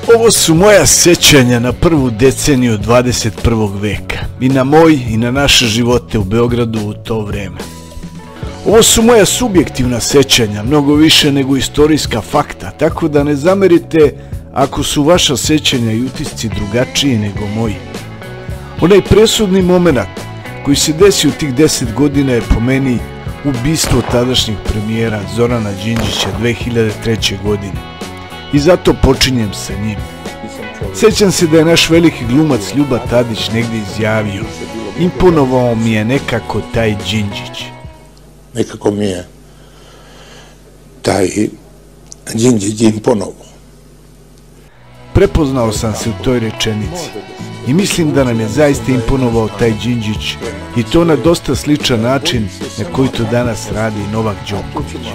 Ovo su moja sećanja na prvu deceniju 21. veka i na moj i na naše živote u Beogradu u to vreme. Ovo su moja subjektivna sećanja, mnogo više nego istorijska fakta, tako da ne zamerite ako su vaša sećanja i utisci drugačiji nego moji. Onaj presudni moment koji se desio u tih 10 godina je po meni ubistvo tadašnjeg premijera Zorana Đinđića 2003. godine. I zato počinjem sa njim. Sećam se da je naš veliki glumac Ljuba Tadić negdje izjavio: imponovao mi je nekako taj Đinđić. Nekako mi je taj Đinđić imponovao. Prepoznao sam se u toj rečenici i mislim da nam je zaista imponovao taj Đinđić, i to na dosta sličan način na koji to danas radi Novak Đoković.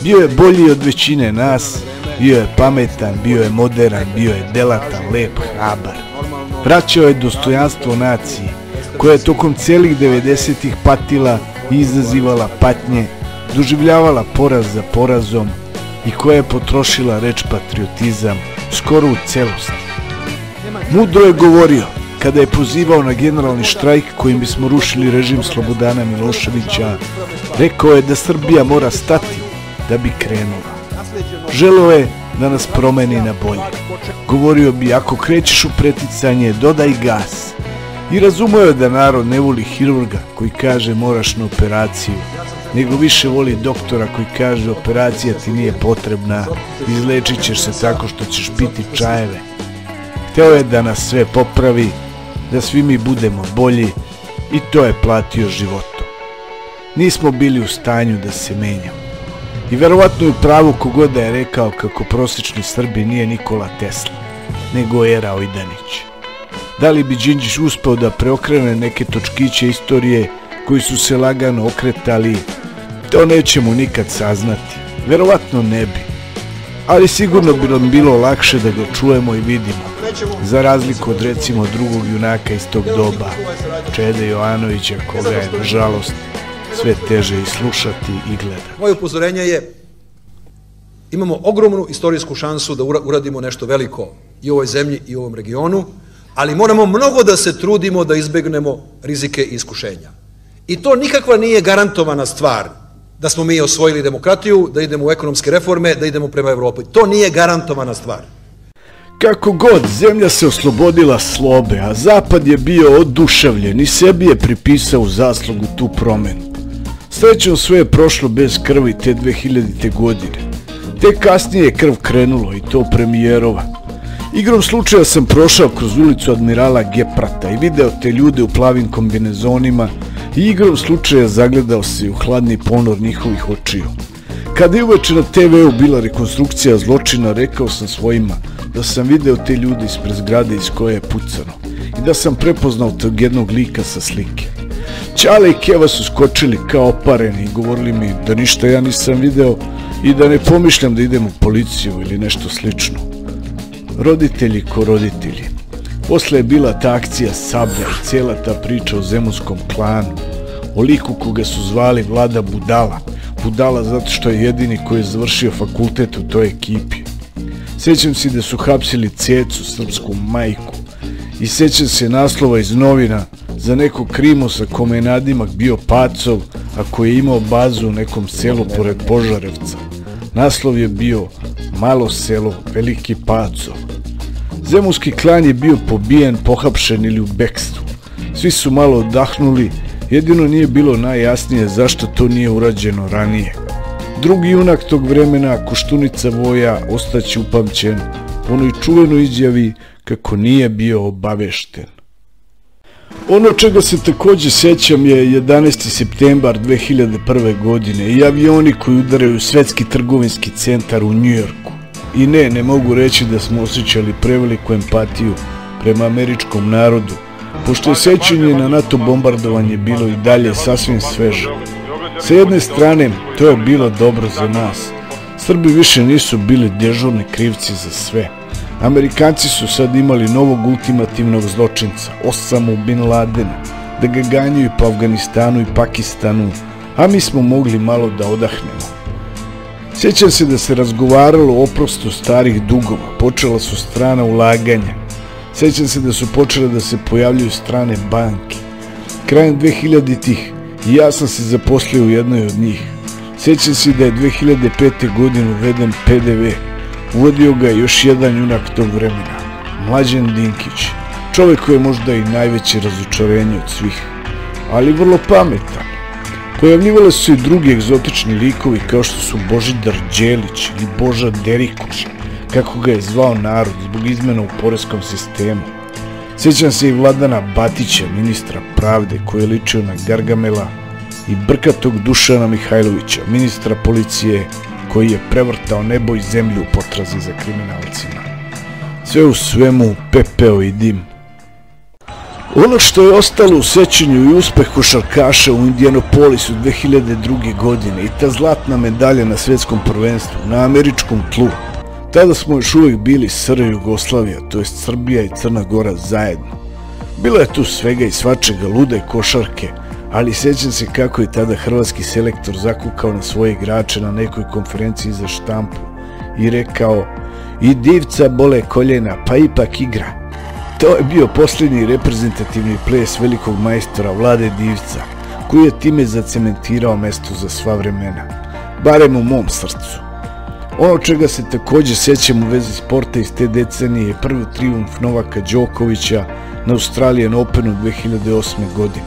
Bio je bolji od većine nas, bio je pametan, bio je moderan, bio je delatan, lep, hrabar. Vraćao je dostojanstvo naciji, koja je tokom cijelih 90-ih patila i izazivala patnje, doživljavala poraz za porazom i koja je potrošila reč patriotizam skoro u celosti. Mudro je govorio kada je pozivao na generalni štrajk kojim bismo rušili režim Slobodana Miloševića. Rekao je da Srbija mora stati da bi krenula. Želeo je da nas promeni na bolje. Govorio bi: ako krećeš u preticanje, dodaj gas. I razumeo je da narod ne voli hirurga koji kaže moraš na operaciju, nego više voli doktora koji kaže operacija ti nije potrebna, izlečit ćeš se tako što ćeš piti čajeve. Hteo je da nas sve popravi, da svi mi budemo bolji, i to je platio životom. Nismo bili u stanju da se menjamo. I verovatno je u pravu kogod da je rekao kako prosječni Srbi nije Nikola Tesla, nego Era Ojdanić. Da li bi Đinđić uspeo da preokrene neke točkiće istorije koji su se lagano okretali, to nećemo nikad saznati. Verovatno ne bi, ali sigurno bi nam bilo lakše da ga čujemo i vidimo, za razliku od recimo drugog junaka iz tog doba, Čede Jovanovića, koga je nažalost sve teže i slušati i gledati. Moje upozorenje je: imamo ogromnu istorijsku šansu da uradimo nešto veliko i u ovoj zemlji i u ovom regionu, ali moramo mnogo da se trudimo da izbegnemo rizike i iskušenja. I to nikakva nije garantovana stvar da smo mi osvojili demokratiju, da idemo u ekonomske reforme, da idemo prema Evropi. To nije garantovana stvar. Kako god, zemlja se oslobodila slobe, a Zapad je bio oduševljen i sebi je pripisao u zaslugu tu promenu. Srećom, sve je prošlo bez krvi te 2000. godine. Tek kasnije je krv krenulo, i to premijerova. Igrom slučaja sam prošao kroz ulicu Admirala Geprata i video te ljude u plavim kombinezonima i igrom slučaja zagledao se u hladni ponor njihovih očiju. Kada je uveče na TV-u bila rekonstrukcija zločina, rekao sam svojima da sam video te ljude ispred zgrade iz koje je pucano i da sam prepoznao tog jednog lika sa slike. Ćale i Keva su skočili kao opareni i govorili mi da ništa ja nisam video i da ne pomišljam da idem u policiju ili nešto slično. Roditelji ko roditelji. Posle je bila ta akcija Sablja i cijela ta priča o zemunskom klanu, o liku koga su zvali Vlada Budala. Budala zato što je jedini koji je završio fakultet u toj ekipi. Sećam se da su hapsili Cecu, srpsku majku, i sećam se naslova iz novina za nekog Krimosa kome je nadimak bio Pacov, a koji je imao bazu u nekom selu pored Požarevca. Naslov je bio Malo selo, Veliki Pacov. Zemunski klan je bio pobijen, pohapšen ili u bekstvu. Svi su malo odahnuli, jedino nije bilo najjasnije zašto to nije urađeno ranije. Drugi junak tog vremena, Koštunica Voja, ostaće upamćen u onoj čuvenoj izjavi kako nije bio obavešten. Ono čega se takođe sećam je 11. septembar 2001. godine i avioni koji udaraju svetski trgovinski centar u Njujorku. I ne mogu reći da smo osjećali preveliku empatiju prema američkom narodu, pošto je sećanje na NATO bombardovanje bilo i dalje sasvim sveže. Sa jedne strane, to je bilo dobro za nas. Srbi više nisu bili dežurni krivci za sve. Amerikanci su sad imali novog ultimativnog zločinca, Osamu Bin Ladena, da ga ganjaju po Afganistanu i Pakistanu, a mi smo mogli malo da odahnemo. Sjećam se da se razgovaralo o oprostu starih dugova, počela su strana ulaganja. Sjećam se da su počele da se pojavljuju strane banke. Krajem 2000-ih i ja sam se zaposlio u jednoj od njih. Sjećam se da je 2005. godine uveden PDV. Uvodio ga još jedan junak tog vremena, Mlađan Dinkić. Čovjek koji je možda i najveće razočarenje od svih, ali vrlo pametan. Pojavljivali su se i drugi egzotični likovi kao što su Božidar Đelić ili Boža Derikuš, kako ga je zvao narod zbog izmena u poreskom sistemu. Sjećam se i Vladana Batića, ministra pravde, koji je ličio na Gargamela, i brkatog Dušana Mihajlovića, ministra policije, koji je prevrtao nebo i zemlju u potrazi za kriminalcima. Sve u svemu pepeo i dim. Ono što je ostalo u sećanju i uspeh košarkaša u Indianapolisu 2002. godine i ta zlatna medalja na svjetskom prvenstvu, na američkom tlu. Tada smo još uvijek bili SR Jugoslavija, to jest Srbija i Crna Gora zajedno. Bilo je tu svega i svačega, lude košarke, ali sjećam se kako je tada hrvatski selektor zakukao na svoje igrače na nekoj konferenciji za štampu i rekao: "I divca bole koljena, pa ipak igra." To je bio posljednji reprezentativni ples velikog majstora Vlade Divca, koji je time zacementirao mesto za sva vremena, barem u mom srcu. Ono čega se također sjećam u vezi sporta iz te decenije je prvi trijumf Novaka Đokovića na Australian Openu 2008. godine.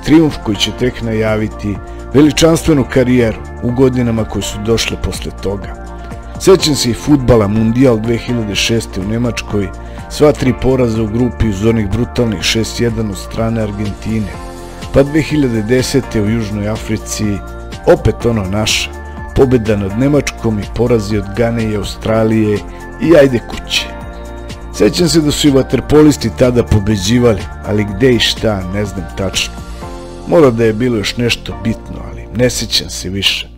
Trijumf koji će tek najaviti veličanstvenu karijeru u godinama koje su došle posle toga. Sjećam se i fudbala Mundijal 2006. u Nemačkoj, sva 3 poraza u grupi uz onih brutalnih 6-1 od strane Argentine, pa 2010. u Južnoj Africi, opet ono naše, pobjeda nad Nemačkom i porazi od Gane i Australije i ajde kuće. Sjećam se da su i vaterpolisti tada pobeđivali, ali gde i šta ne znam tačno. Mora da je bilo još nešto bitno, ali ne sjećam se više.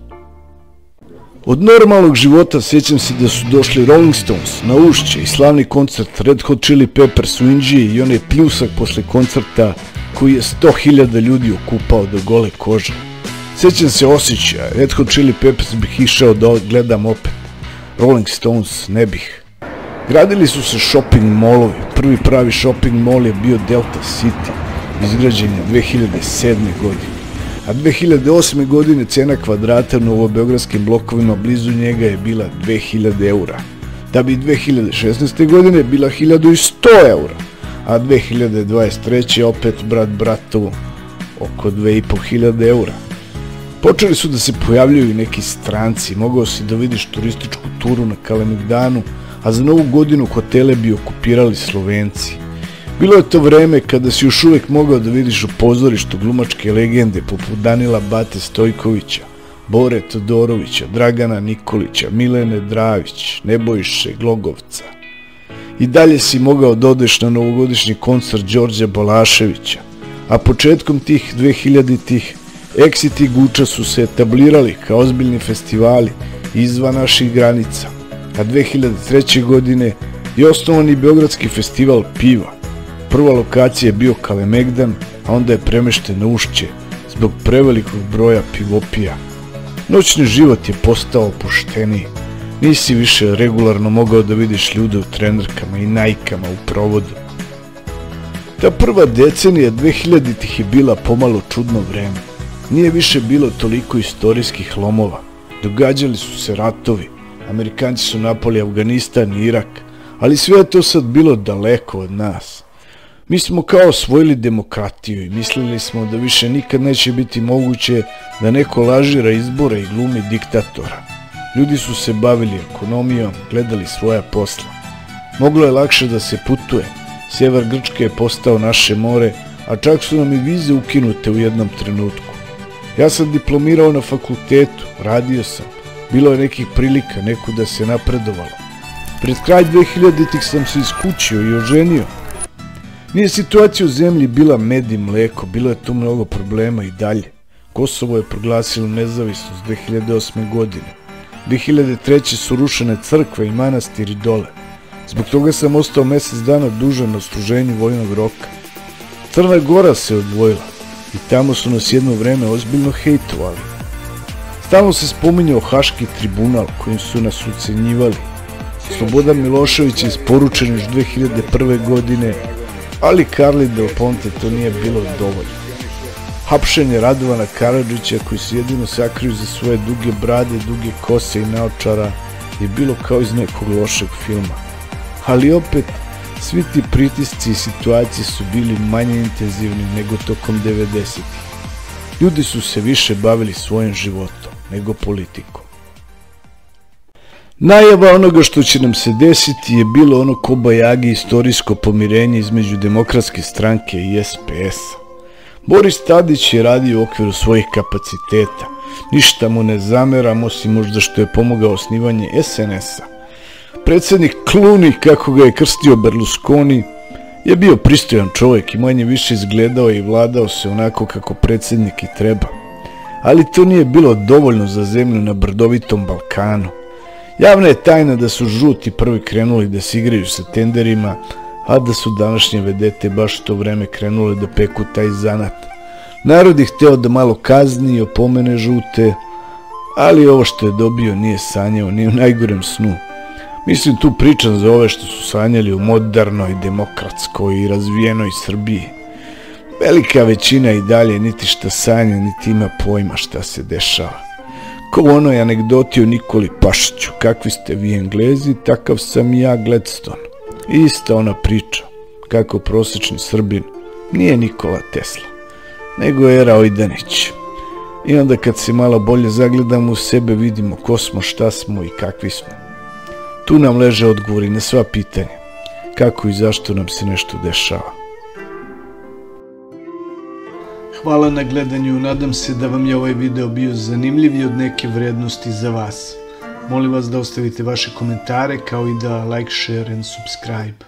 Od normalnog života sjećam se da su došli Rolling Stones na Ušće i slavni koncert Red Hot Chili Peppers u Inđiji i onaj pljusak posle koncerta koji je 100.000 ljudi okupao do gole kože. Sjećam se osjećaja, Red Hot Chili Peppers bih išao da gledam opet, Rolling Stones ne bih. Gradili su se shopping molovi, prvi pravi shopping mall je bio Delta City, izgrađen je 2007. godine. A 2008. godine cena kvadrata u novobeogradskim blokovima blizu njega je bila 2000 eura, da bi 2016. godine bila 1100 eura, a 2023. opet brat bratovu oko 2500 eura. Počeli su da se pojavljaju i neki stranci, mogao si da vidiš turističku turu na Kalemegdanu, a za Novu godinu hotele bi okupirali Slovenci. Bilo je to vreme kada si još uvijek mogao da vidiš u pozorištu glumačke legende poput Danila Bate Stojkovića, Bore Todorovića, Dragana Nikolića, Milene Dravić, Nebojše Glogovca. I dalje si mogao da odeš na novogodišnji koncert Đorđa Balaševića, a početkom tih 2000-ih Exit i Guča su se etablirali kao ozbiljni festivali izvan naših granica, a 2003. godine je osnovan i Beogradski festival piva. Prva lokacija je bio Kalemegdan, a onda je premešten na Ušće zbog prevelikog broja pivopija. Noćni život je postao opušteniji. Nisi više regularno mogao da vidiš ljude u trenerkama i najkama u provodu. Ta prva decenija 2000-ih je bila pomalo čudno vreme. Nije više bilo toliko istorijskih lomova. Događali su se ratovi. Amerikanci su napali Afganistan i Irak, ali sve je to sad bilo daleko od nas. Mi smo kao osvojili demokratiju i mislili smo da više nikad neće biti moguće da neko lažira izbore i glumi diktatora. Ljudi su se bavili ekonomijom, gledali svoja posla. Moglo je lakše da se putuje. Sjever Grčke je postao naše more, a čak su nam i vize ukinute u jednom trenutku. Ja sam diplomirao na fakultetu, radio sam, bilo je nekih prilika, nekuda se napredovalo. Pred kraj 2000-ih sam se iskućio i oženio. Nije situacija u zemlji bila med i mleko, bilo je tu mnogo problema i dalje. Kosovo je proglasilo nezavisnost 2008. godine. 2003. su rušene crkve i manastiri dole. Zbog toga sam ostao mjesec dana dužan na odsluženju vojnog roka. Crna Gora se odvojila i tamo su nas jedno vreme ozbiljno hejtovali. Stalno se spominjao Haški tribunal kojim su nas ucenjivali. Slobodan Milošević je isporučen još 2001. godine, ali Karli Del Ponte to nije bilo dovoljno. Hapšenje Radovana Karadžića koji se jedino sakriju za svoje duge brade, duge kose i naočara je bilo kao iz nekog lošeg filma. Ali opet, svi ti pritisci i situacije su bili manje intenzivni nego tokom 90-ih. Ljudi su se više bavili svojim životom nego politikom. Najava onoga što će nam se desiti je bilo ono kobajagi istorijsko pomirenje između Demokratske stranke i SPS-a. Boris Tadić je radio u okviru svojih kapaciteta. Ništa mu ne zameram, osim možda što je pomogao osnivanje SNS-a. Predsjednik Clooney, kako ga je krstio Berlusconi, je bio pristojan čovjek i manje više izgledao i vladao se onako kako predsjednik i treba. Ali to nije bilo dovoljno za zemlju na brdovitom Balkanu. Javna je tajna da su žuti prvi krenuli da se igraju sa tenderima, a da su današnje vedete baš u to vreme krenule da peku taj zanat. Narod je hteo da malo kazni i opomene žute, ali ovo što je dobio nije sanjao ni u najgorem snu. Mislim, tu pričam za ove što su sanjali u modernoj, demokratskoj i razvijenoj Srbiji. Velika većina i dalje niti šta sanja, niti ima pojma šta se dešava. Ko u onoj anegdoti o Nikoli Pašiću, kakvi ste vi Englezi, takav sam i ja Gladstone. Ista ona priča, kako prosječni Srbin nije Nikola Tesla, nego je Era Ojdanić. I onda kad se malo bolje zagledamo u sebe, vidimo ko smo, šta smo i kakvi smo. Tu nam leže odgovori na sva pitanja, kako i zašto nam se nešto dešava. Hvala na gledanju, nadam se da vam je ovaj video bio zanimljiv i od neke vrednosti za vas. Molim vas da ostavite vaše komentare kao i da like, share and subscribe.